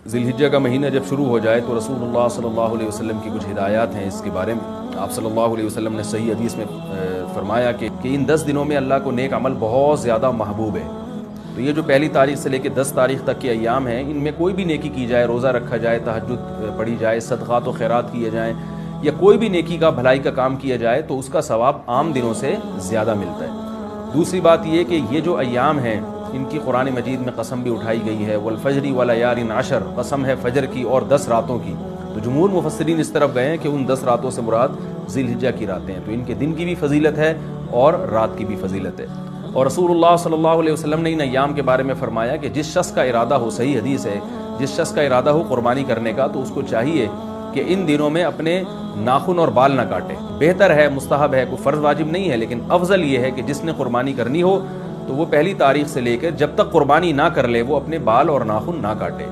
ज़िलहिज्जा का महीना जब शुरू हो जाए तो रसूलुल्लाह सल्लल्लाहु अलैहि वसल्लम की कुछ हिदायत हैं इसके बारे में। आप सल्लल्लाहु अलैहि वसल्लम ने सही हदीस में फरमाया कि इन 10 दिनों में अल्लाह को नेक अमल बहुत ज़्यादा महबूब है। तो ये जो पहली तारीख से लेकर 10 तारीख तक के अय्याम हैं, इनमें कोई भी नेकी की जाए, रोज़ा रखा जाए, तहज्जुद पढ़ी जाए, सदक़ात व खैरात किए जाएँ या कोई भी नेकी का भलाई का काम किया जाए तो उसका सवाब आम दिनों से ज़्यादा मिलता है। दूसरी बात यह कि ये जो अय्याम हैं इनकी कुरान मजीद में कसम भी उठाई गई है, वल फजरी व लयालिन अशर, कसम है फजर की और 10 रातों की। तो जमहूर मुफस्सिरीन इस तरफ गए हैं कि उन 10 रातों से मुराद ज़िलहिज्जा की रातें हैं। तो इनके दिन की भी फजीलत है और रात की भी फजीलत है। और रसूलुल्लाह सल्लल्लाहु अलैहि वसल्लम ने इन अय्याम के बारे में फरमाया कि जिस शख्स का इरादा हो, सही हदीस है, जिस शख्स का इरादा हो कुर्बानी करने का तो उसको चाहिए कि इन दिनों में अपने नाखून और बाल ना काटे। बेहतर है, मुस्तहब है, कोई फ़र्ज़ वाजिब नहीं है, लेकिन अफजल ये है कि जिसने कुर्बानी करनी हो तो वो पहली तारीख से लेकर जब तक कुर्बानी ना कर ले वो अपने बाल और नाखून ना काटे।